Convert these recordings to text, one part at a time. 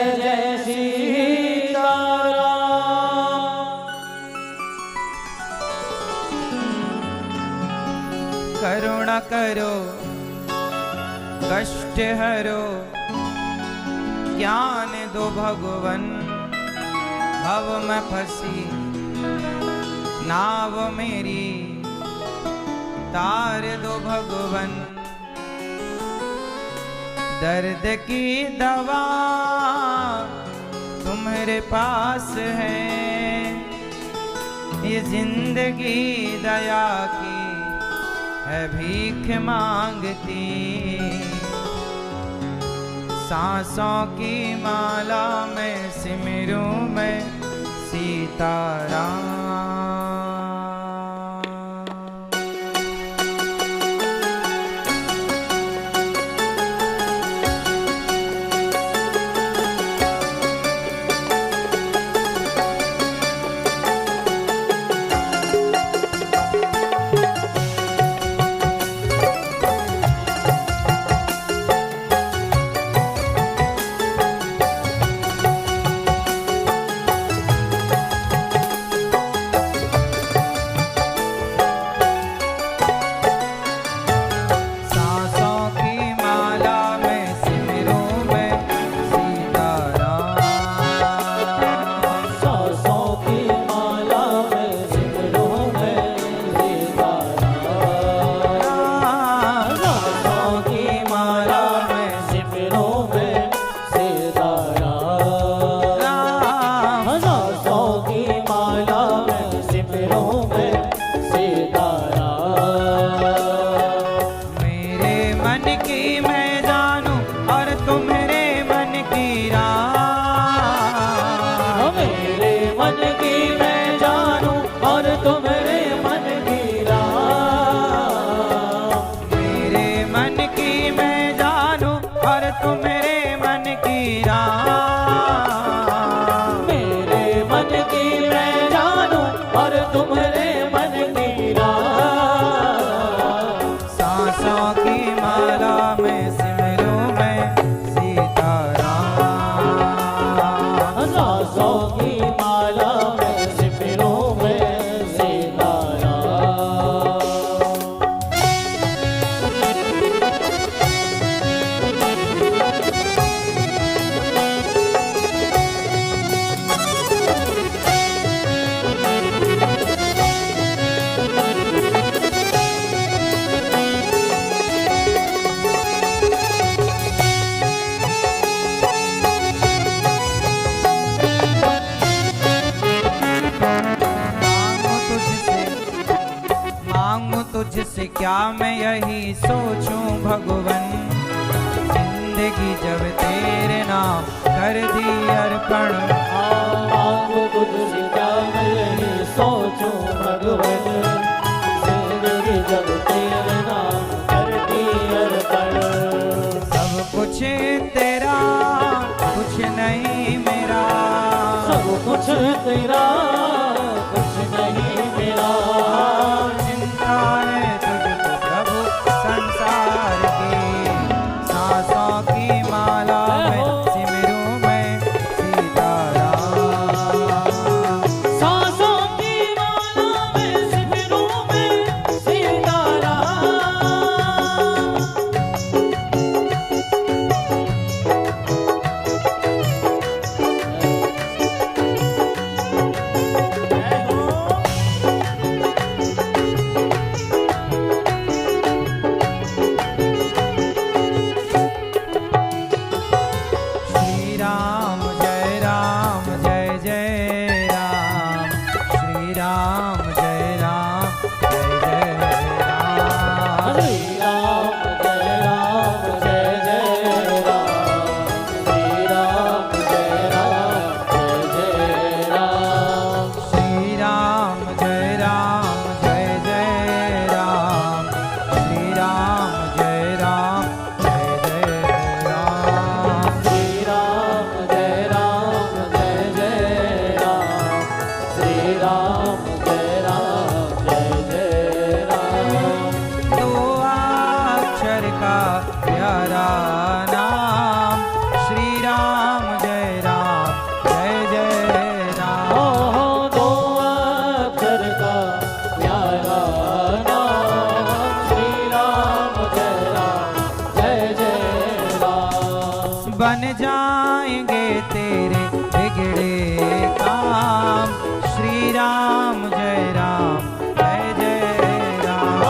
जय सीताराम। करुणा करो कष्ट हरो ज्ञान दो भगवन। भव में फंसी नाव मेरी तार दो भगवन। दर्द की दवा तुम्हारे पास है, ये जिंदगी दया की है भीख मांगती। सांसों की माला में सिमरूं मैं सीताराम। तुझसे क्या मैं यही सोचूं भगवन। जिंदगी जब तेरे नाम कर दी अर्पण। तुझसे क्या मैं यही सोचूं भगवन। जिंदगी जब तेरे नाम कर दी अर्पण। सब कुछ तेरा कुछ नहीं मेरा। सब कुछ तेरा कुछ नहीं मेरा। जाएंगे तेरे बिगड़े काम। श्री राम जय राम जय जय राम।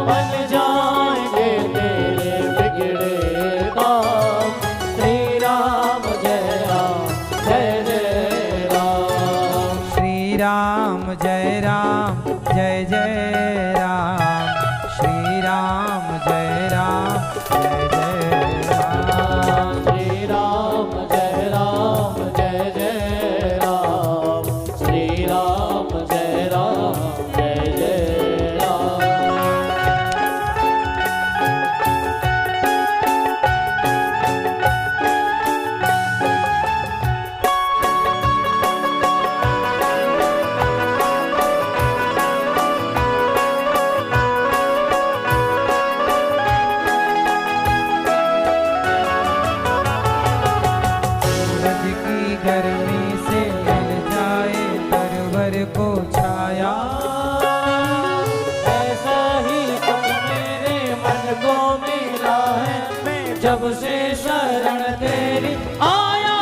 बन जाएंगे तेरे बिगड़े काम। श्री राम जय राम जय जय राम। श्री राम जय राम जय जय राम। श्री राम जय राम जय जय राम। श्री राम जय राम जय जय राम। श्री राम जय राम जय जय राम। सूरज की गर्मी से मिल जाए परवर को छाया। ऐसा ही तुम मेरे मन को मिला है, जब से शरण तेरी आया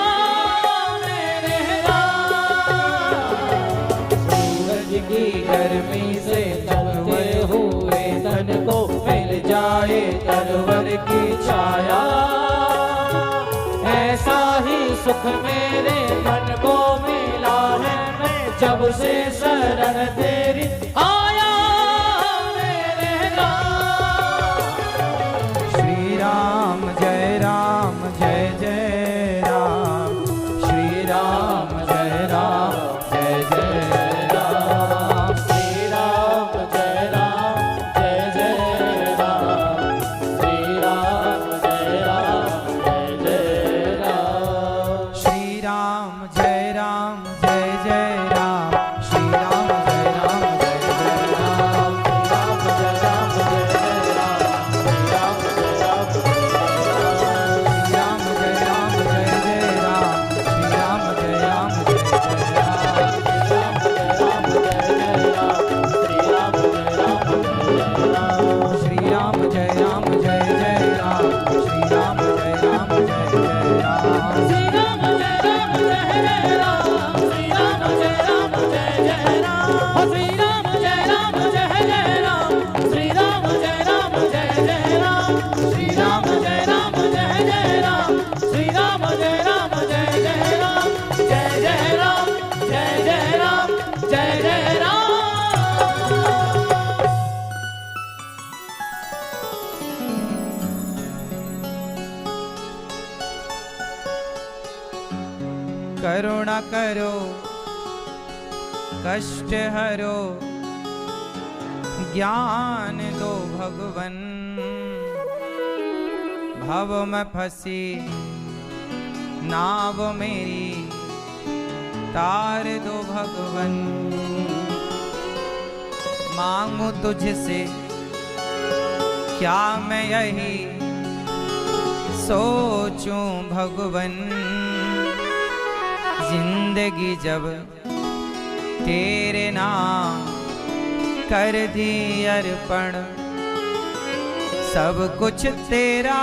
मेरे राम। सूरज की गर्मी से जलते हुए तन को मिल जाए तरवर की छाया। ऐसा ही सुख मेरे मन को मिला है, जब से शरण तेरी आया मेरे राम। श्री राम जय राम जय जय राम। श्री राम जय राम जय जय राम। श्री राम जय राम जय जय राम। श्री राम जय राम जय जय राम। श्री राम जय राम जय जय राम। श्री राम जय राम जय जय राम। करुणा करो कष्ट हरो ज्ञान दो भगवन। भव में फंसी नाव मेरी तार दो भगवन। मांगू तुझसे क्या मैं यही सोचूं भगवन। जिंदगी जब तेरे नाम कर दी अर्पण, सब कुछ तेरा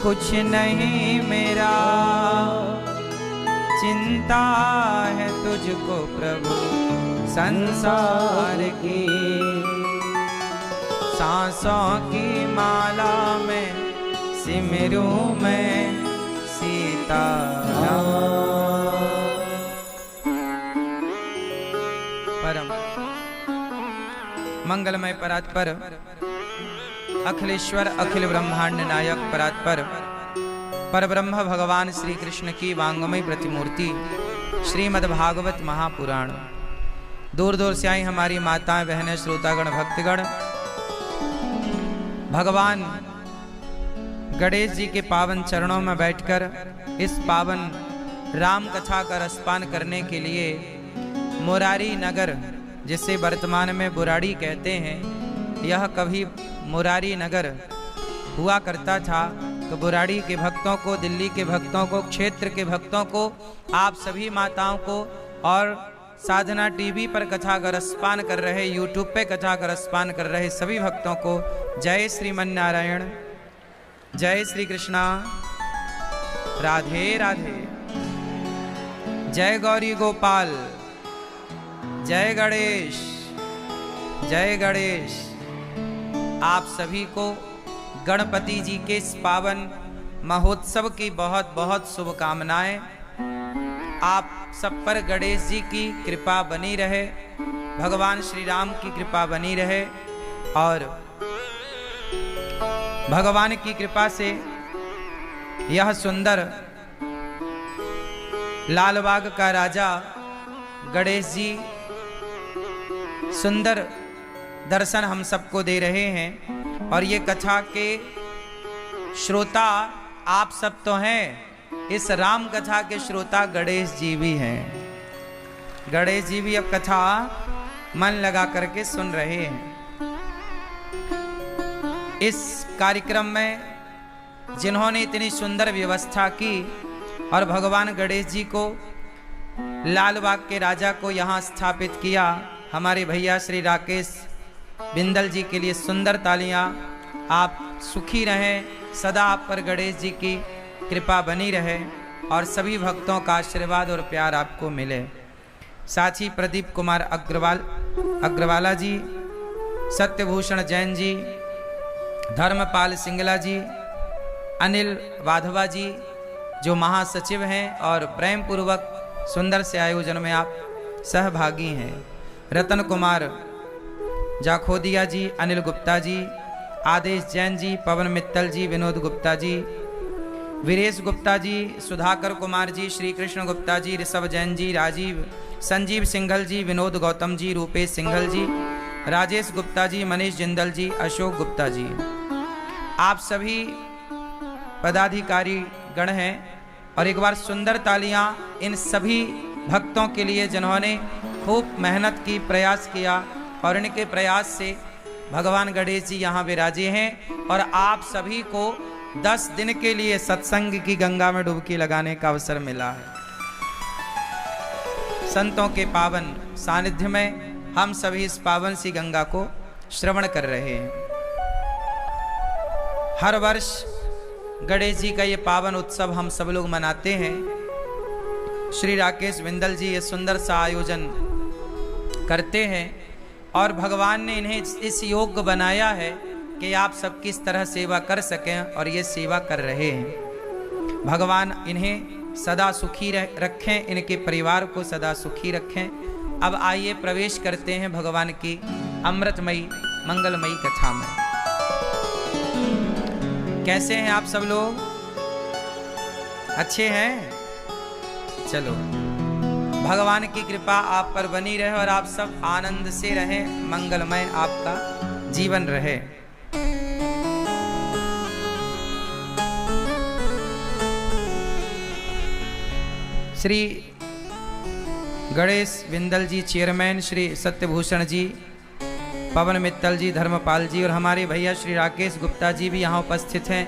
कुछ नहीं मेरा। चिंता है तुझको प्रभु संसार की, सांसों की माला में सिमरू में सीताराम। परम मंगलमय परात्पर अखिलेश्वर अखिल ब्रह्मांड नायक परात्पर परब्रह्म भगवान श्री कृष्ण की वांगमय प्रतिमूर्ति श्रीमद् भागवत महापुराण। दूर दूर से आई हमारी माताएं बहनें श्रोतागण भक्तगण भगवान गणेश जी के पावन चरणों में बैठकर इस पावन राम कथा का रसपान करने के लिए मुरारी नगर, जिसे वर्तमान में बुराड़ी कहते हैं, यह कभी मुरारी नगर हुआ करता था। तो बुराड़ी के भक्तों को, दिल्ली के भक्तों को, क्षेत्र के भक्तों को, आप सभी माताओं को और साधना टीवी पर कथा का रसपान कर रहे, यूट्यूब पे कथा का रसपान कर रहे सभी भक्तों को जय श्रीमन नारायण, जय श्री कृष्णा, राधे राधे। जय गौरी गोपाल, जय गणेश, जय गणेश। आप सभी को गणपति जी के इस पावन महोत्सव की बहुत बहुत शुभकामनाएं। आप सब पर गणेश जी की कृपा बनी रहे, भगवान श्री राम की कृपा बनी रहे और भगवान की कृपा से यह सुंदर लालबाग का राजा गणेश जी सुंदर दर्शन हम सबको दे रहे हैं। और ये कथा के श्रोता आप सब तो हैं, इस राम कथा के श्रोता गणेश जी भी हैं। गणेश जी भी अब कथा मन लगा करके सुन रहे हैं। इस कार्यक्रम में जिन्होंने इतनी सुंदर व्यवस्था की और भगवान गणेश जी को लालबाग के राजा को यहाँ स्थापित किया, हमारे भैया श्री राकेश बिंदल जी के लिए सुंदर तालियां। आप सुखी रहें, सदा आप पर गणेश जी की कृपा बनी रहे और सभी भक्तों का आशीर्वाद और प्यार आपको मिले। साथ ही प्रदीप कुमार अग्रवाला जी, सत्यभूषण जैन जी, धर्मपाल सिंगला जी, अनिल वाधवा जी जो महासचिव हैं और प्रेम पूर्वक सुंदर से आयोजन में आप सहभागी हैं, रतन कुमार जाखोदिया जी, अनिल गुप्ता जी, आदेश जैन जी, पवन मित्तल जी, विनोद गुप्ता जी, वीरेश गुप्ता जी, सुधाकर कुमार जी, श्री कृष्ण गुप्ता जी, ऋषभ जैन जी, राजीव संजीव सिंघल जी, विनोद गौतम जी, रूपेश सिंघल जी, राजेश गुप्ता जी, मनीष जिंदल जी, अशोक गुप्ता जी। आप सभी पदाधिकारी गण हैं और एक बार सुंदर तालियां इन सभी भक्तों के लिए जिन्होंने खूब मेहनत की, प्रयास किया और इनके प्रयास से भगवान गणेश जी यहाँ विराजे हैं। और आप सभी को 10 दिन के लिए सत्संग की गंगा में डुबकी लगाने का अवसर मिला है। संतों के पावन सानिध्य में हम सभी इस पावन सी गंगा को श्रवण कर रहे हैं। हर वर्ष गणेश जी का ये पावन उत्सव हम सब लोग मनाते हैं। श्री राकेश बिंदल जी ये सुंदर सा आयोजन करते हैं और भगवान ने इन्हें इस योग्य बनाया है कि आप सब किस तरह सेवा कर सकें और ये सेवा कर रहे हैं। भगवान इन्हें सदा सुखी रखें, इनके परिवार को सदा सुखी रखें। अब आइए प्रवेश करते हैं भगवान की अमृतमयी मंगलमयी कथा में। कैसे हैं आप सब लोग? अच्छे हैं? चलो, भगवान की कृपा आप पर बनी रहे और आप सब आनंद से रहें, मंगलमय आपका जीवन रहे। श्री गणेश बिंदल जी चेयरमैन, श्री सत्यभूषण जी, पवन मित्तल जी, धर्मपाल जी और हमारे भैया श्री राकेश गुप्ता जी भी यहाँ उपस्थित हैं,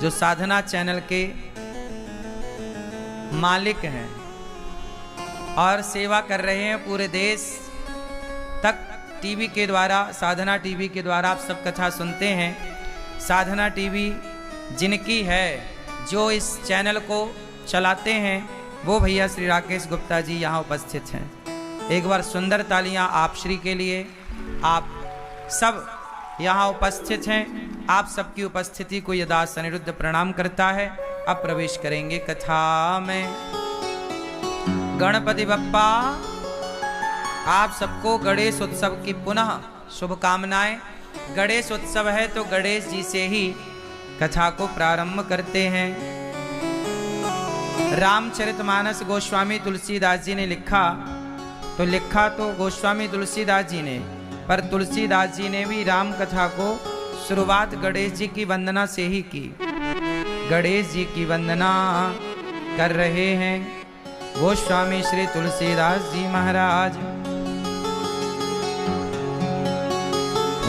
जो साधना चैनल के मालिक हैं और सेवा कर रहे हैं। पूरे देश तक टीवी के द्वारा, साधना टीवी के द्वारा आप सब कथा सुनते हैं। साधना टीवी जिनकी है, जो इस चैनल को चलाते हैं, वो भैया श्री राकेश गुप्ता जी यहाँ उपस्थित हैं। एक बार सुंदर तालियां आप श्री के लिए। आप सब यहाँ उपस्थित हैं, आप सबकी उपस्थिति को यह दास अनिरुद्ध प्रणाम करता है। अब प्रवेश करेंगे कथा में। गणपति बप्पा, आप सबको गणेश उत्सव की पुनः शुभकामनाएं। गणेश उत्सव है तो गणेश जी से ही कथा को प्रारंभ करते हैं। रामचरितमानस गोस्वामी तुलसीदास जी ने लिखा तो गोस्वामी तुलसीदास जी ने, पर तुलसीदास जी ने भी राम कथा को शुरुआत गणेश जी की वंदना से ही की। गणेश जी की वंदना कर रहे हैं गोस्वामी श्री तुलसीदास जी महाराज।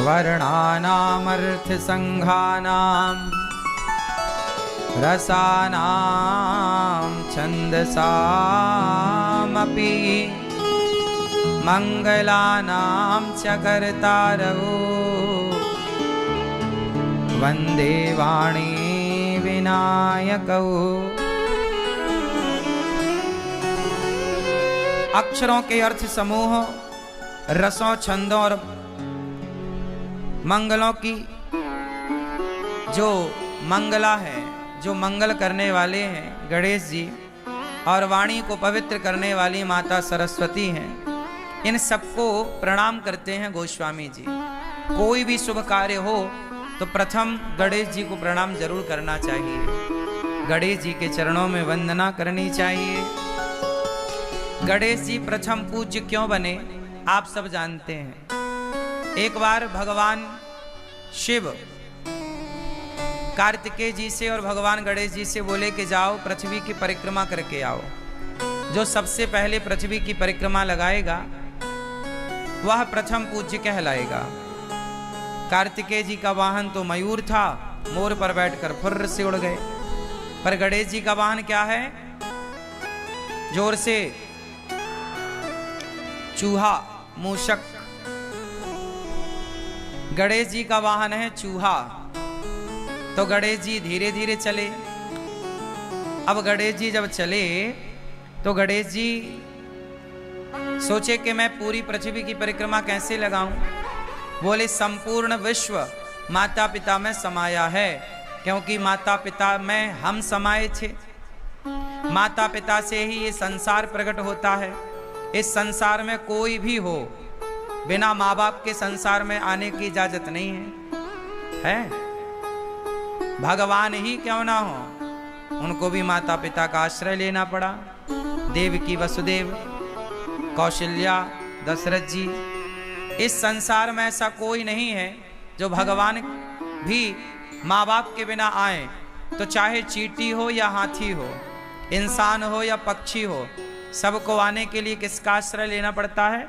वर्णानामर्थ संघानाम रसानां छन्दसामपि मंगलानां च कर्तारौ वन्दे वाणी विनायकौ। अक्षरों के अर्थ समूह, रसों, छंदों और मंगलों की जो मंगला है, जो मंगल करने वाले हैं गणेश जी, और वाणी को पवित्र करने वाली माता सरस्वती हैं, इन सबको प्रणाम करते हैं गोस्वामी जी। कोई भी शुभ कार्य हो तो प्रथम गणेश जी को प्रणाम जरूर करना चाहिए, गणेश जी के चरणों में वंदना करनी चाहिए। गणेश जी प्रथम पूज्य क्यों बने आप सब जानते हैं। एक बार भगवान शिव कार्तिकेय जी से और भगवान गणेश जी से बोले कि जाओ पृथ्वी की परिक्रमा करके आओ। जो सबसे पहले पृथ्वी की परिक्रमा लगाएगा वह प्रथम पूज्य कहलाएगा। कार्तिकेय जी का वाहन तो मयूर था, मोर पर बैठकर फुर्र से उड़ गए। पर गणेश जी का वाहन क्या है? जोर से चूहा, मूषक। गणेश जी का वाहन है चूहा। तो गणेश जी धीरे धीरे चले। अब गणेश जी जब चले तो गणेश जी सोचे कि मैं पूरी पृथ्वी की परिक्रमा कैसे लगाऊं। बोले संपूर्ण विश्व माता पिता में समाया है, क्योंकि माता पिता में हम समाये थे। माता पिता से ही ये संसार प्रकट होता है। इस संसार में कोई भी हो, बिना माँ बाप के संसार में आने की इजाजत नहीं है। भगवान ही क्यों ना हो, उनको भी माता पिता का आश्रय लेना पड़ा। देवकी वसुदेव, कौशल्या, दशरथ जी। इस संसार में ऐसा कोई नहीं है जो भगवान भी माँ बाप के बिना आए। तो चाहे चींटी हो या हाथी हो, इंसान हो या पक्षी हो, सबको आने के लिए किसका आश्रय लेना पड़ता है?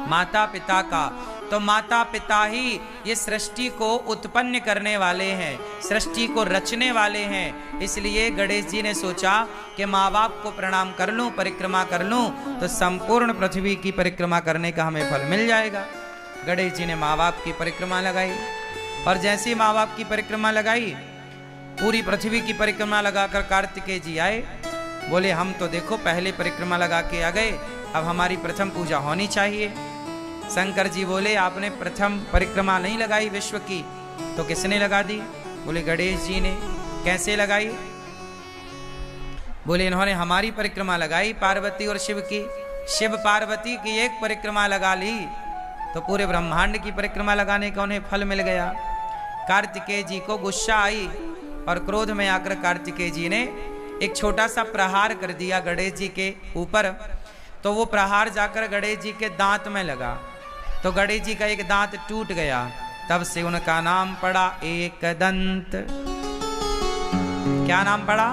माता पिता का। तो माता पिता ही ये सृष्टि को उत्पन्न करने वाले हैं, सृष्टि को रचने वाले हैं। इसलिए गणेश जी ने सोचा कि माँ बाप को प्रणाम कर लूं, परिक्रमा कर लूं, तो संपूर्ण पृथ्वी की परिक्रमा करने का हमें फल मिल जाएगा। गणेश जी ने माँ बाप की परिक्रमा लगाई, और जैसे माँ बाप की परिक्रमा लगाई, पूरी पृथ्वी की परिक्रमा लगाकर कार्तिकेय जी आए। बोले हम तो देखो पहले परिक्रमा लगा के आ गए, अब हमारी प्रथम पूजा होनी चाहिए। शंकर जी बोले आपने प्रथम परिक्रमा नहीं लगाई विश्व की, तो किसने लगा दी? बोले गणेश जी ने। कैसे लगाई? बोले इन्होंने हमारी परिक्रमा लगाई, पार्वती और शिव की। शिव पार्वती की एक परिक्रमा लगा ली तो पूरे ब्रह्मांड की परिक्रमा लगाने का उन्हें फल मिल गया। कार्तिकेय जी को गुस्सा आई और क्रोध में आकर कार्तिकेय जी ने एक छोटा सा प्रहार कर दिया गणेश जी के ऊपर। तो वो प्रहार जाकर गणेश जी के दांत में लगा, तो गणेश जी का एक दांत टूट गया। तब से उनका नाम पड़ा एकदंत। क्या नाम पड़ा?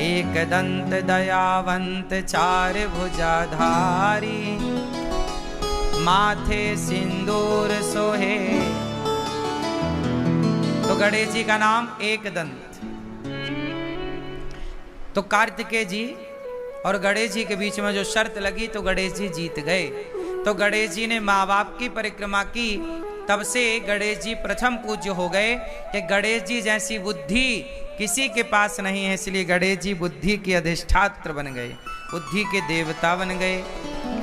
एकदंत दयावंत चार भुजाधारी, माथे सिंदूर सोहे। तो गणेश जी का नाम एकदंत। तो कार्तिकेय जी और गणेश जी के बीच में जो शर्त लगी तो गणेश जी जीत गए। तो गणेश जी ने माँ बाप की परिक्रमा की, तब से गणेश जी प्रथम पूज्य हो गए कि गणेश जी जैसी बुद्धि किसी के पास नहीं है। इसलिए गणेश जी बुद्धि के अधिष्ठात्र बन गए, बुद्धि के देवता बन गए।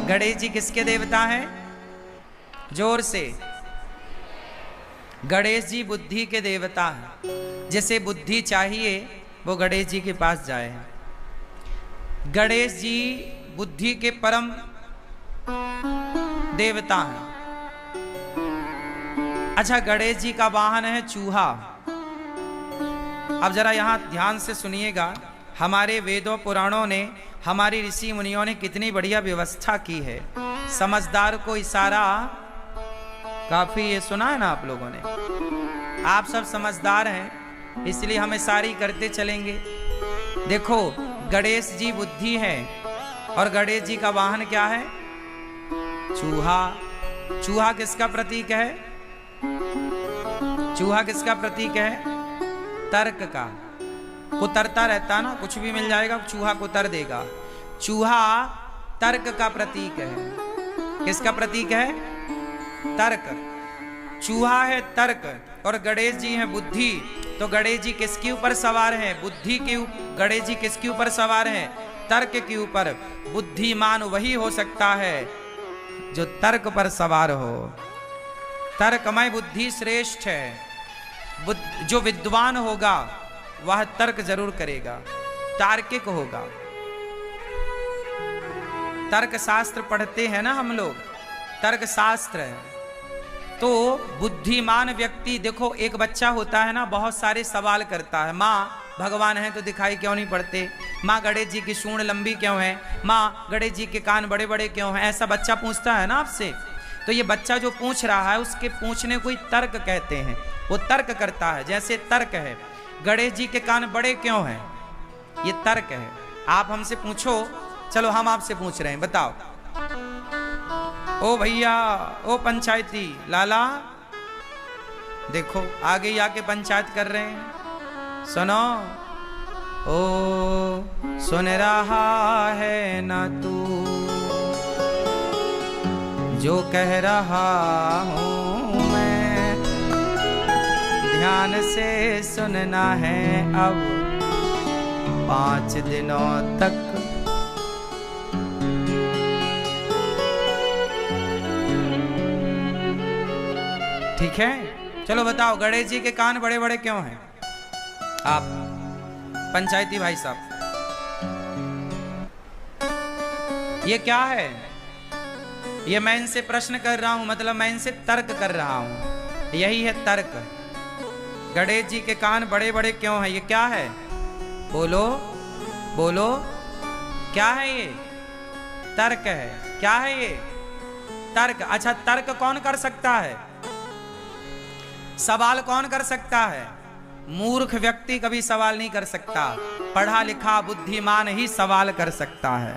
गणेश जी किसके देवता हैं? जोर से। गणेश जी बुद्धि के देवता हैं। जिसे बुद्धि चाहिए वो गणेश जी के पास जाए। गणेश जी बुद्धि के परम देवता हैं। अच्छा, गणेश जी का वाहन है चूहा। अब जरा यहां ध्यान से सुनिएगा। हमारे वेदों पुराणों ने, हमारी ऋषि मुनियों ने कितनी बढ़िया व्यवस्था की है। समझदार को इशारा काफी, ये सुना है ना आप लोगों ने। आप सब समझदार हैं, इसलिए हम इशारे करते चलेंगे। देखो, गणेश जी बुद्धि है और गणेश जी का वाहन क्या है? चूहा। चूहा किसका प्रतीक है? चूहा किसका प्रतीक है? तर्क का। कुतरता रहता ना, कुछ भी मिल जाएगा, चूहा कुतर देगा। चूहा तर्क का प्रतीक है। किसका प्रतीक है? तर्क। चूहा है तर्क और गणेश जी हैं बुद्धि। तो गणेश जी किसके ऊपर सवार हैं? बुद्धि के ऊपर। गणेश जी किसके ऊपर सवार हैं? तर्क के ऊपर। बुद्धिमान वही हो सकता है जो तर्क पर सवार हो। तर्कमय बुद्धि श्रेष्ठ है। जो विद्वान होगा वह तर्क जरूर करेगा, तार्किक होगा। तर्क शास्त्र पढ़ते हैं ना हम लोग, तर्क शास्त्र है। तो बुद्धिमान व्यक्ति, देखो एक बच्चा होता है ना, बहुत सारे सवाल करता है। माँ भगवान है तो दिखाई क्यों नहीं पड़ते? माँ गणेश जी की सूंड लंबी क्यों है? माँ गणेश जी के कान बड़े बड़े क्यों हैं? ऐसा बच्चा पूछता है ना आपसे। तो ये बच्चा जो पूछ रहा है उसके पूछने को ही तर्क कहते हैं। वो तर्क करता है। जैसे तर्क है, गणेश जी के कान बड़े क्यों हैं? ये तर्क है। आप हमसे पूछो, चलो हम आपसे पूछ रहे हैं, बताओ। ओ भैया, ओ पंचायती लाला, देखो आगे आके पंचायत कर रहे हैं। सुनो, ओ सुन रहा है ना तू जो कह रहा हूं मैं? ध्यान से सुनना है अब 5 दिनों तक। ठीक है, चलो बताओ, गणेश जी के कान बड़े बड़े क्यों हैं? आप पंचायती भाई साहब, ये क्या है? ये मैं इनसे प्रश्न कर रहा हूं, मतलब मैं इनसे तर्क कर रहा हूं। यही है तर्क। गणेश जी के कान बड़े बड़े क्यों हैं? ये क्या है? बोलो बोलो, क्या है ये? तर्क है। क्या है ये? तर्क। अच्छा, तर्क कौन कर सकता है? सवाल कौन कर सकता है? मूर्ख व्यक्ति कभी सवाल नहीं कर सकता। पढ़ा लिखा बुद्धिमान ही सवाल कर सकता है।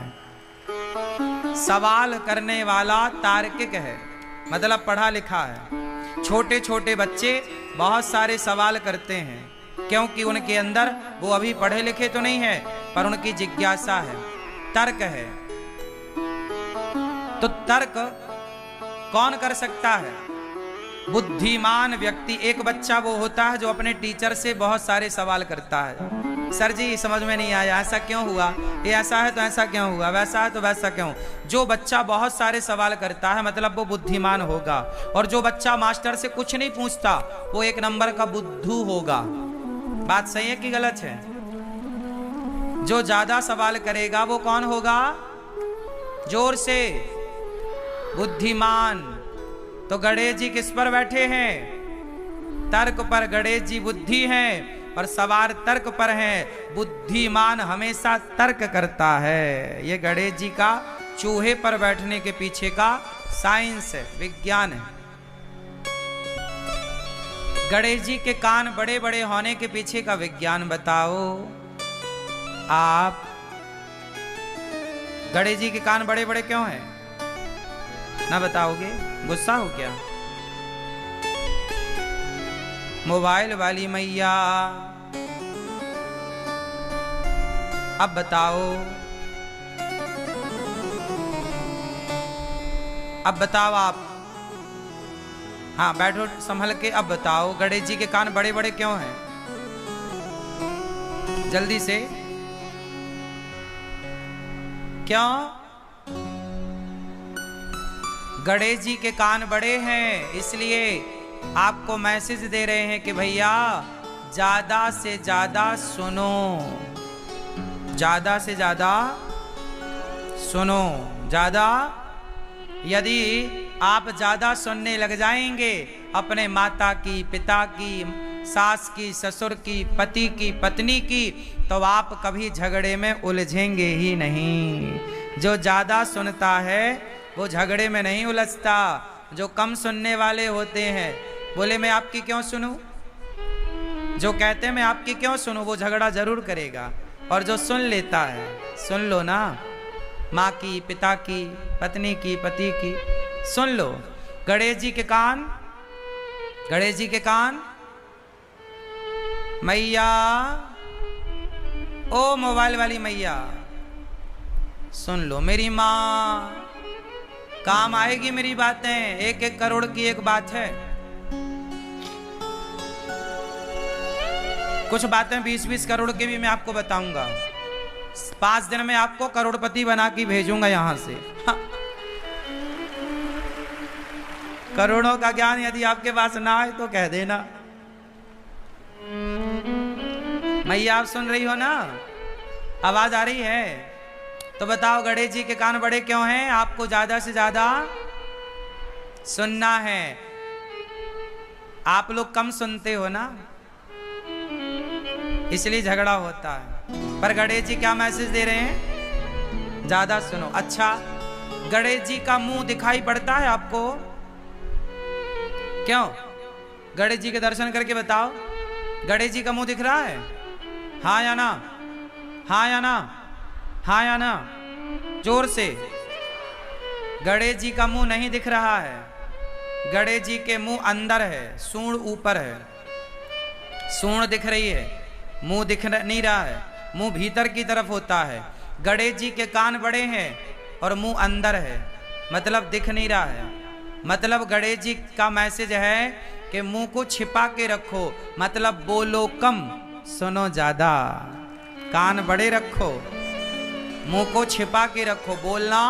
सवाल करने वाला तार्किक है, मतलब पढ़ा लिखा है। छोटे छोटे बच्चे बहुत सारे सवाल करते हैं, क्योंकि उनके अंदर, वो अभी पढ़े लिखे तो नहीं है, पर उनकी जिज्ञासा है, तर्क है। तो तर्क कौन कर सकता है? बुद्धिमान व्यक्ति। एक बच्चा वो होता है जो अपने टीचर से बहुत सारे सवाल करता है। सर जी समझ में नहीं आया, ऐसा क्यों हुआ? ये ऐसा है तो ऐसा क्यों हुआ? वैसा है तो वैसा क्यों? जो बच्चा बहुत सारे सवाल करता है मतलब वो बुद्धिमान होगा। और जो बच्चा मास्टर से कुछ नहीं पूछता वो 1 नंबर का बुद्धू होगा। बात सही है कि गलत है? जो ज्यादा सवाल करेगा वो कौन होगा? जोर से, बुद्धिमान। तो गणेश जी किस पर बैठे हैं? तर्क पर। गणेश जी बुद्धि हैं और सवार तर्क पर हैं। बुद्धिमान हमेशा तर्क करता है। ये गणेश जी का चूहे पर बैठने के पीछे का साइंस है, विज्ञान है। गणेश जी के कान बड़े बड़े होने के पीछे का विज्ञान बताओ आप। गणेश जी के कान बड़े बड़े क्यों हैं? ना बताओगे? गुस्सा हो क्या? मोबाइल वाली मैया, अब बताओ, अब बताओ आप। हाँ बैठो संभल के, अब बताओ गणेश जी के कान बड़े बड़े क्यों हैं? जल्दी से। क्यों? गणेश जी के कान बड़े हैं, इसलिए आपको मैसेज दे रहे हैं कि भैया ज्यादा से ज्यादा सुनो, ज्यादा से ज्यादा सुनो। ज्यादा, यदि आप ज्यादा सुनने लग जाएंगे अपने माता की, पिता की, सास की, ससुर की, पति की, पत्नी की, तो आप कभी झगड़े में उलझेंगे ही नहीं। जो ज्यादा सुनता है वो झगड़े में नहीं उलझता। जो कम सुनने वाले होते हैं, बोले मैं आपकी क्यों सुनूं, जो कहते हैं मैं आपकी क्यों सुनूं, वो झगड़ा जरूर करेगा। और जो सुन लेता है, सुन लो ना, माँ की, पिता की, पत्नी की, पति की, सुन लो। गणेश जी के कान, गणेश जी के कान, मैया, ओ मोबाइल वाली मैया, सुन लो। मेरी माँ, काम आएगी मेरी बातें। 1-1 करोड़ की एक बात है, कुछ बातें 20-20 करोड़ की भी मैं आपको बताऊंगा। 5 दिन में आपको करोड़पति बना के भेजूंगा यहां से। हाँ। करोड़ों का ज्ञान यदि आपके पास ना है तो कह देना। मैया आप सुन रही हो ना, आवाज आ रही है? तो बताओ गणेश जी के कान बड़े क्यों हैं? आपको ज्यादा से ज्यादा सुनना है। आप लोग कम सुनते हो ना, इसलिए झगड़ा होता है। पर गणेश जी क्या मैसेज दे रहे हैं? ज्यादा सुनो। अच्छा, गणेश जी का मुंह दिखाई पड़ता है आपको? क्यों? गणेश जी के दर्शन करके बताओ, गणेश जी का मुंह दिख रहा है? हाँ या ना? हाँ या ना? हाँ या ना? जोर से। गणेश जी का मुंह नहीं दिख रहा है। गणेश जी के मुंह अंदर है, सूंड ऊपर है। सूंड दिख रही है, मुंह दिख नहीं रहा है। मुंह भीतर की तरफ होता है। गणेश जी के कान बड़े हैं और मुंह अंदर है, मतलब दिख नहीं रहा है। मतलब गणेश जी का मैसेज है कि मुंह को छिपा के रखो, मतलब बोलो कम, सुनो ज्यादा। कान बड़े रखो, मुंह को छिपा के रखो, बोलना।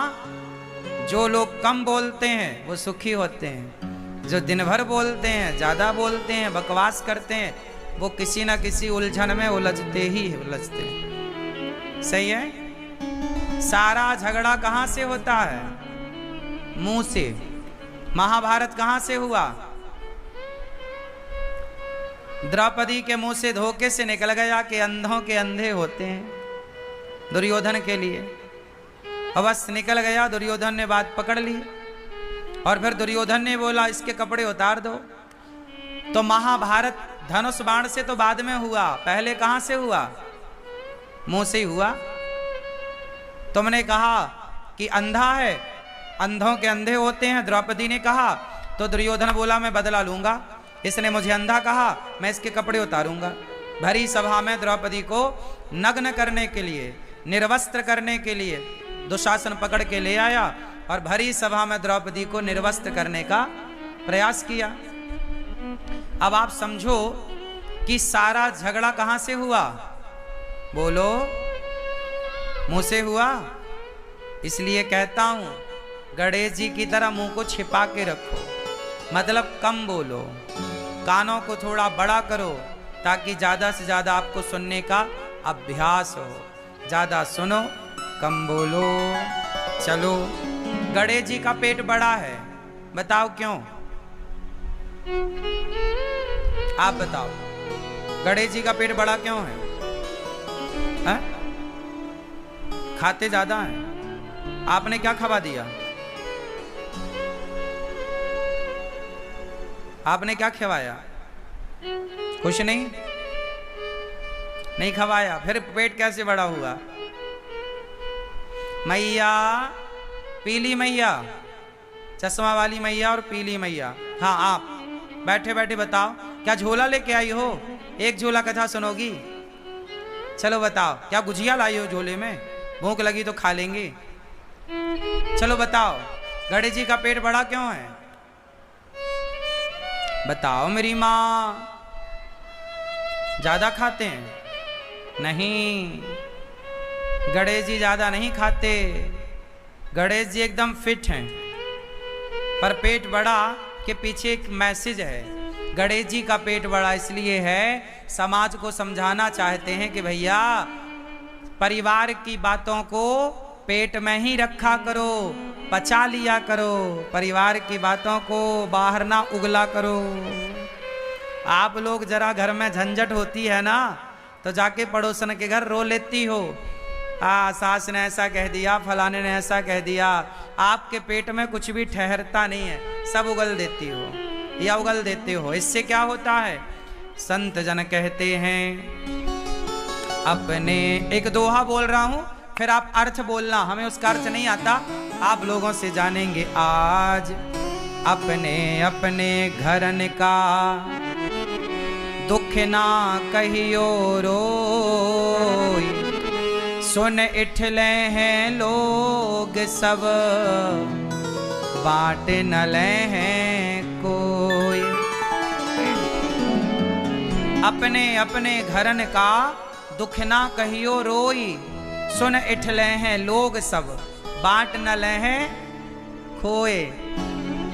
जो लोग कम बोलते हैं वो सुखी होते हैं। जो दिन भर बोलते हैं, ज्यादा बोलते हैं, बकवास करते हैं, वो किसी ना किसी उलझन में उलझते ही उलझते हैं। सही है? सारा झगड़ा कहां से होता है? मुंह से। महाभारत कहां से हुआ? द्रौपदी के मुंह से धोखे से निकल गया कि अंधों के अंधे होते हैं, दुर्योधन के लिए। अवश्य निकल गया, दुर्योधन ने बात पकड़ ली और फिर दुर्योधन ने बोला इसके कपड़े उतार दो। तो महाभारत धनुष बाण से तो बाद में हुआ, पहले कहां से हुआ? मुंह से ही हुआ। तुमने कहा कि अंधा है, अंधों के अंधे होते हैं, द्रौपदी ने कहा। तो दुर्योधन बोला मैं बदला लूंगा, इसने मुझे अंधा कहा, मैं इसके कपड़े उतारूंगा। भरी सभा में द्रौपदी को नग्न करने के लिए, निर्वस्त्र करने के लिए दुशासन पकड़ के ले आया और भरी सभा में द्रौपदी को निर्वस्त्र करने का प्रयास किया। अब आप समझो कि सारा झगड़ा कहां से हुआ? बोलो, मुंह से हुआ। इसलिए कहता हूं गणेश जी की तरह मुंह को छिपा के रखो, मतलब कम बोलो, कानों को थोड़ा बड़ा करो ताकि ज्यादा से ज्यादा आपको सुनने का अभ्यास हो। ज्यादा सुनो, कम बोलो। चलो, गणेश जी का पेट बड़ा है, बताओ क्यों? आप बताओ, गणेश जी का पेट बड़ा क्यों है? हा? खाते ज्यादा हैं। आपने क्या खवा दिया? आपने क्या खवाया? कुछ नहीं, नहीं खवाया, फिर पेट कैसे बड़ा हुआ? मैया, पीली मैया, चश्मा वाली मैया और पीली मैया। हाँ, आप बैठे बैठे बताओ, क्या झोला लेके आई हो? एक झोला कथा सुनोगी? चलो बताओ, क्या गुजिया लाई हो झोले में? भूख लगी तो खा लेंगे। चलो बताओ, गणेश जी का पेट बड़ा क्यों है? बताओ मेरी माँ। ज्यादा खाते हैं? नहीं, गणेश जी ज्यादा नहीं खाते। गणेश जी एकदम फिट हैं, पर पेट बड़ा के पीछे एक मैसेज है। गणेश जी का पेट बड़ा इसलिए है, समाज को समझाना चाहते हैं कि भैया परिवार की बातों को पेट में ही रखा करो, पचा लिया करो, परिवार की बातों को बाहर ना उगला करो। आप लोग जरा घर में झंझट होती है ना तो जाके पड़ोसन के घर रो लेती हो, सास ने ऐसा कह दिया, फलाने ने ऐसा कह दिया। आपके पेट में कुछ भी ठहरता नहीं है, सब उगल देती हो या उगल देते हो। इससे क्या होता है? संत जन कहते हैं अपने, एक दोहा बोल रहा हूं, फिर आप अर्थ बोलना, हमें उसका अर्थ नहीं आता, आप लोगों से जानेंगे आज। अपने अपने घरन का दुख ना कहियो रोई, सुन इठले हैं लोग सब, बांट न ले हैं कोई। अपने अपने घरन का दुख ना कहियो रोई, सुन इठले हैं लोग सब, बांट न ले हैं खोए।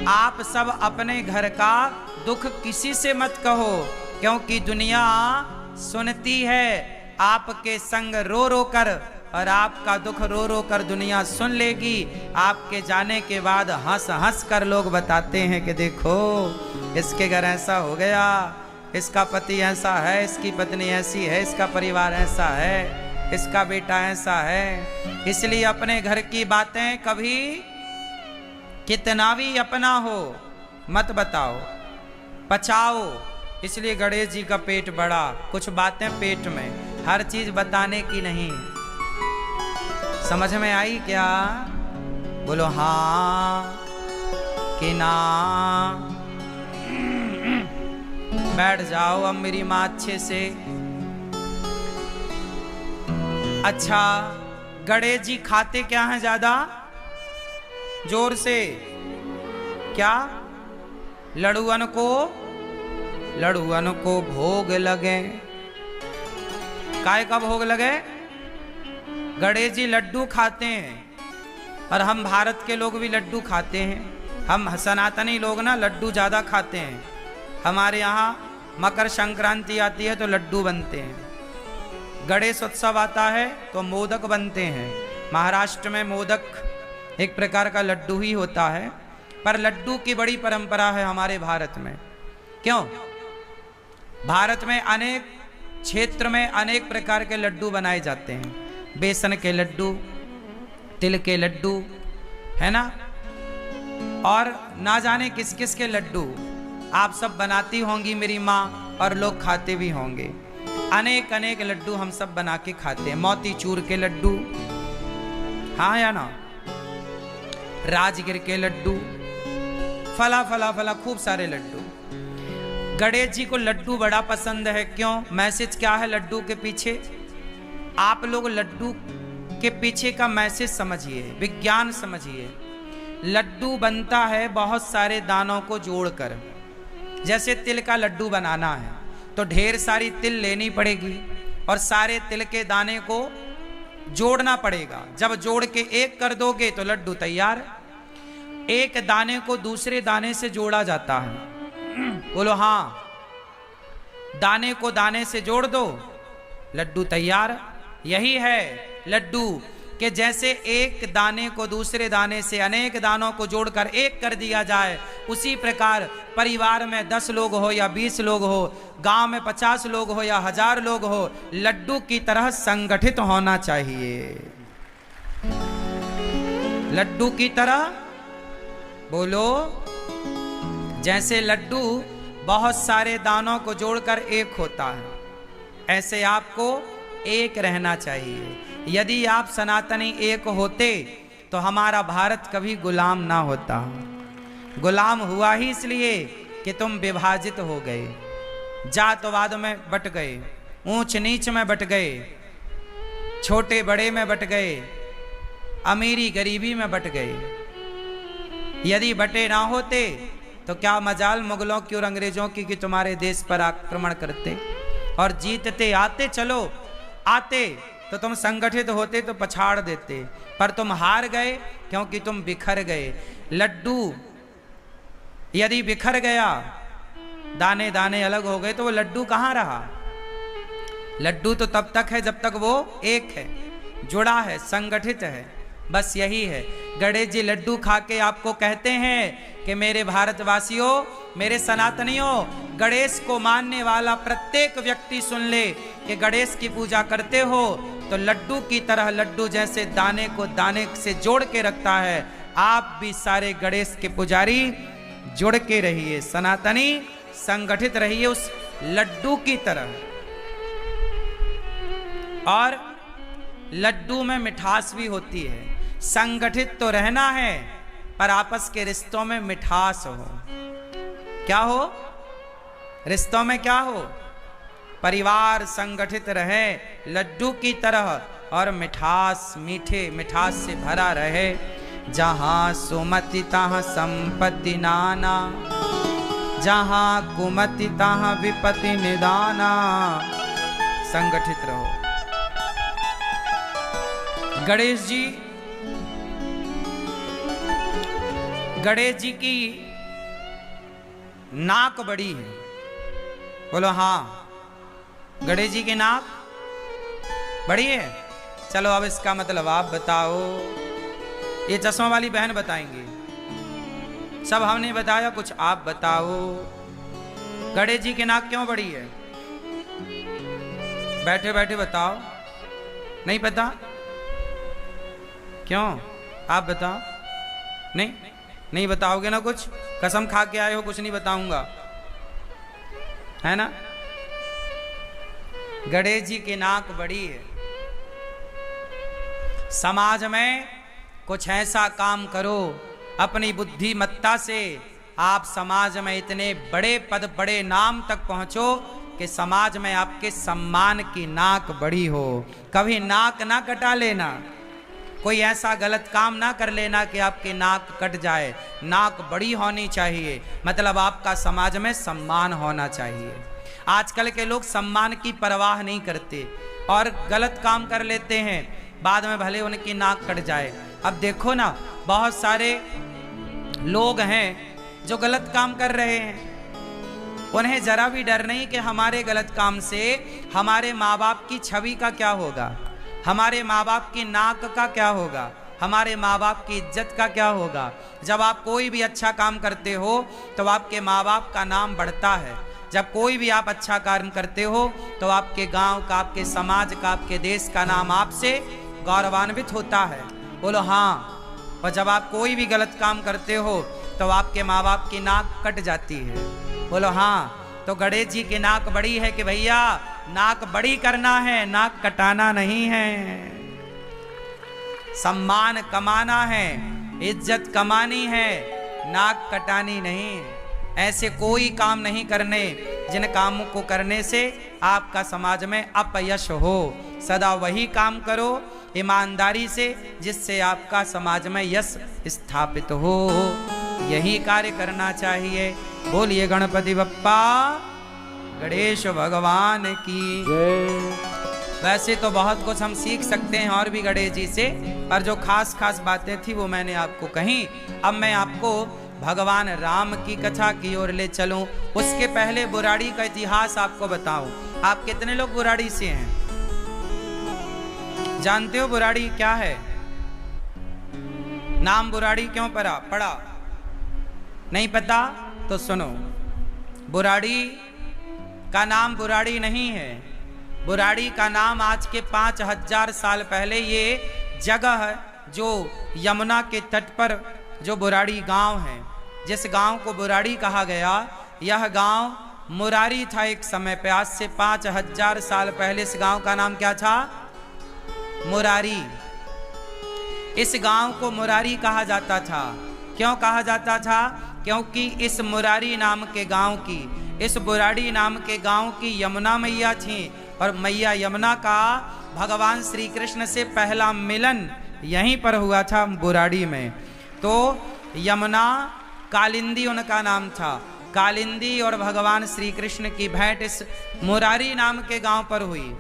आप सब अपने घर का दुख किसी से मत कहो, क्योंकि दुनिया सुनती है आपके संग रो रो कर, और आपका दुख रो रो कर दुनिया सुन लेगी। आपके जाने के बाद हंस हंस कर लोग बताते हैं कि देखो इसके घर ऐसा हो गया, इसका पति ऐसा है, इसकी पत्नी ऐसी है, इसका परिवार ऐसा है, इसका बेटा ऐसा है। इसलिए अपने घर की बातें कभी कितना भी अपना हो मत बताओ, पचाओ। इसलिए गणेश जी का पेट बड़ा, कुछ बातें पेट में, हर चीज बताने की नहीं। समझ में आई क्या? बोलो हाँ कि ना। बैठ जाओ अब मेरी माँ अच्छे से। अच्छा, गणेश जी खाते क्या हैं ज्यादा? जोर से क्या? लड़ुअन को भोग लगे। काय का भोग लगे? गणेश जी लड्डू खाते हैं, और हम भारत के लोग भी लड्डू खाते हैं। हम सनातनी लोग ना लड्डू ज़्यादा खाते हैं। हमारे यहाँ मकर संक्रांति आती है तो लड्डू बनते हैं, गणेश उत्सव आता है तो मोदक बनते हैं। महाराष्ट्र में मोदक एक प्रकार का लड्डू ही होता है, पर लड्डू की बड़ी परंपरा है हमारे भारत में। क्यों? भारत में अनेक क्षेत्र में अनेक प्रकार के लड्डू बनाए जाते हैं। बेसन के लड्डू, तिल के लड्डू, है ना, और ना जाने किस किस के लड्डू आप सब बनाती होंगी मेरी माँ, और लोग खाते भी होंगे। अनेक अनेक लड्डू हम सब बना के खाते हैं। मोतीचूर के लड्डू, हाँ या ना, राजगिर के लड्डू, फला फला फला खूब सारे लड्डू। गणेश जी को लड्डू बड़ा पसंद है। क्यों? मैसेज क्या है लड्डू के पीछे? आप लोग लड्डू के पीछे का मैसेज समझिए, विज्ञान समझिए। लड्डू बनता है बहुत सारे दानों को जोड़कर। जैसे तिल का लड्डू बनाना है तो ढेर सारी तिल लेनी पड़ेगी और सारे तिल के दाने को जोड़ना पड़ेगा। जब जोड़ के एक कर दोगे तो लड्डू तैयार। एक दाने को दूसरे दाने से जोड़ा जाता है। बोलो हाँ। दाने को दाने से जोड़ दो, लड्डू तैयार। यही है लड्डू कि जैसे एक दाने को दूसरे दाने से अनेक दानों को जोड़कर एक कर दिया जाए, उसी प्रकार परिवार में 10 लोग हो या 20 लोग हो, गांव में 50 लोग हो या 1000 लोग हो, लड्डू की तरह संगठित होना चाहिए। लड्डू की तरह। बोलो, जैसे लड्डू बहुत सारे दानों को जोड़कर एक होता है, ऐसे आपको एक रहना चाहिए। यदि आप सनातनी एक होते तो हमारा भारत कभी गुलाम ना होता। गुलाम हुआ ही इसलिए कि तुम विभाजित हो गए, जातवाद में बट गए, ऊंच नीच में बट गए, छोटे बड़े में बट गए, अमीरी गरीबी में बट गए। यदि बटे ना होते तो क्या मजाल मुगलों की और अंग्रेजों की कि तुम्हारे देश पर आक्रमण करते और जीतते। आते, चलो आते तो तुम संगठित होते तो पछाड़ देते, पर तुम हार गए क्योंकि तुम बिखर गए। लड्डू यदि बिखर गया, दाने दाने अलग हो गए, तो वो लड्डू कहाँ रहा? लड्डू तो तब तक है जब तक वो एक है, जुड़ा है, संगठित है। बस यही है। गणेश जी लड्डू खा के आपको कहते हैं कि मेरे भारतवासियों, मेरे सनातनियों, गणेश को मानने वाला प्रत्येक व्यक्ति सुन ले कि गणेश की पूजा करते हो तो लड्डू की तरह, लड्डू जैसे दाने को दाने से जोड़ के रखता है, आप भी सारे गणेश के पुजारी जुड़ के रहिए, सनातनी संगठित रहिए उस लड्डू की तरह। और लड्डू में मिठास भी होती है। संगठित तो रहना है पर आपस के रिश्तों में मिठास हो। क्या हो? रिश्तों में क्या हो? परिवार संगठित रहे लड्डू की तरह और मिठास, मीठे मिठास से भरा रहे। जहां सुमति तहां संपत्ति नाना, जहां कुमति तहां विपत्ति निदाना। संगठित रहो। गणेश जी की नाक बड़ी है। बोलो हाँ, गणेश जी की नाक बड़ी है। चलो अब इसका मतलब आप बताओ। ये चश्मा वाली बहन बताएंगी, सब हमने बताया, कुछ आप बताओ। गणेश जी की नाक क्यों बड़ी है? बैठे बैठे बताओ। नहीं पता? क्यों? आप बताओ। नहीं बताओगे ना? कुछ कसम खा के आए हो कुछ नहीं बताऊंगा, है ना? गणेश जी की नाक बड़ी है। समाज में कुछ ऐसा काम करो अपनी बुद्धिमत्ता से, आप समाज में इतने बड़े पद, बड़े नाम तक पहुंचो कि समाज में आपके सम्मान की नाक बड़ी हो। कभी नाक ना कटा लेना, कोई ऐसा गलत काम ना कर लेना कि आपकी नाक कट जाए। नाक बड़ी होनी चाहिए, मतलब आपका समाज में सम्मान होना चाहिए। आजकल के लोग सम्मान की परवाह नहीं करते और गलत काम कर लेते हैं, बाद में भले उनकी नाक कट जाए। अब देखो ना, बहुत सारे लोग हैं जो गलत काम कर रहे हैं, उन्हें जरा भी डर नहीं कि हमारे गलत काम से हमारे माँ बाप की छवि का क्या होगा, हमारे माँ बाप की नाक का क्या होगा, हमारे माँ बाप की इज्जत का क्या होगा। जब आप कोई भी अच्छा काम करते हो तो आपके माँ बाप का नाम बढ़ता है। जब कोई भी आप अच्छा कार्य करते हो तो आपके गांव का, आपके समाज का, आपके देश का नाम आपसे गौरवान्वित होता है। बोलो हाँ। और जब आप कोई भी गलत काम करते हो तो आपके माँ बाप की नाक कट जाती है। बोलो हाँ। तो गणेश जी की नाक बड़ी है कि भैया नाक बड़ी करना है, नाक कटाना नहीं है। सम्मान कमाना है, इज्जत कमानी है, नाक कटानी नहीं। ऐसे कोई काम नहीं करने जिन कामों को करने से आपका समाज में अपयश हो। सदा वही काम करो ईमानदारी से जिससे आपका समाज में यश स्थापित हो। यही कार्य करना चाहिए। बोलिए गणपति बप्पा गणेश भगवान की जय। वैसे तो बहुत कुछ हम सीख सकते हैं और भी गणेश जी से, पर जो खास खास बातें थी वो मैंने आपको कही। अब मैं आपको भगवान राम की कथा की ओर ले चलूं। उसके पहले बुराड़ी का इतिहास आपको बताऊं। आप कितने लोग बुराड़ी से हैं? जानते हो बुराड़ी क्या है? नाम बुराड़ी क्यों पड़ा? नहीं पता? तो सुनो, बुराड़ी का नाम बुराड़ी नहीं है। बुराड़ी का नाम आज के 5000 साल पहले ये जगह जो यमुना के तट पर जो बुराड़ी गांव है, जिस गांव को बुराड़ी कहा गया, यह गांव मुरारी था एक समय पे। आज से 5000 साल पहले इस गांव का नाम क्या था? मुरारी। इस गांव को मुरारी कहा जाता था। क्यों कहा जाता था? क्योंकि इस मुरारी नाम के गांव की, इस बुराड़ी नाम के गांव की यमुना मैया थी और मैया यमुना का भगवान श्री कृष्ण से पहला मिलन यहीं पर हुआ था बुराड़ी में। तो यमुना कालिंदी उनका नाम था। कालिंदी और भगवान श्री कृष्ण की भेंट इस मुरारी नाम के गांव पर हुई।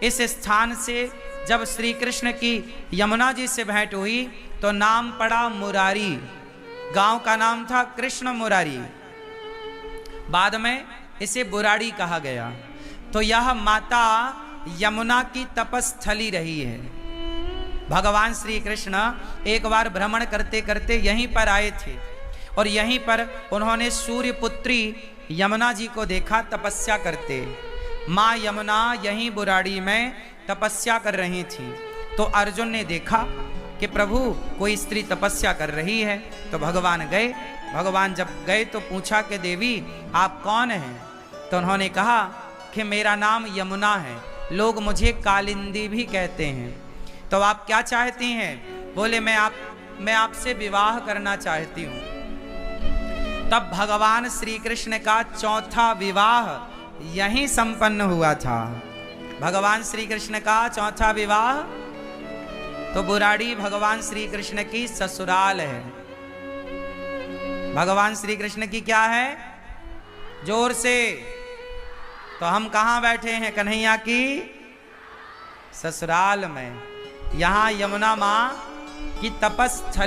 इस स्थान से जब श्री कृष्ण की यमुना जी से भेंट हुई तो नाम पड़ा मुरारी। गांव का नाम था कृष्ण मुरारी। बाद में इसे बुराड़ी कहा गया। तो यह माता यमुना की तपस्थली रही है। भगवान श्री कृष्ण एक बार भ्रमण करते करते यहीं पर आए थे और यहीं पर उन्होंने सूर्य पुत्री यमुना जी को देखा तपस्या करते। माँ यमुना यहीं बुराड़ी में तपस्या कर रही थी। तो अर्जुन ने देखा कि प्रभु कोई स्त्री तपस्या कर रही है। तो भगवान गए। भगवान जब गए तो पूछा कि देवी आप कौन हैं? तो उन्होंने कहा कि मेरा नाम यमुना है, लोग मुझे कालिंदी भी कहते हैं। तो आप क्या चाहती हैं? बोले मैं आपसे विवाह करना चाहती हूँ। तब भगवान श्री कृष्ण का चौथा विवाह यहीं संपन्न हुआ था। भगवान श्री कृष्ण का चौथा विवाह। तो बुराड़ी भगवान श्री कृष्ण की ससुराल है। भगवान श्री कृष्ण की क्या है? जोर से। तो हम कहाँ बैठे हैं? कन्हैया की ससुराल में। यहाँ यमुना माँ की तपस्थली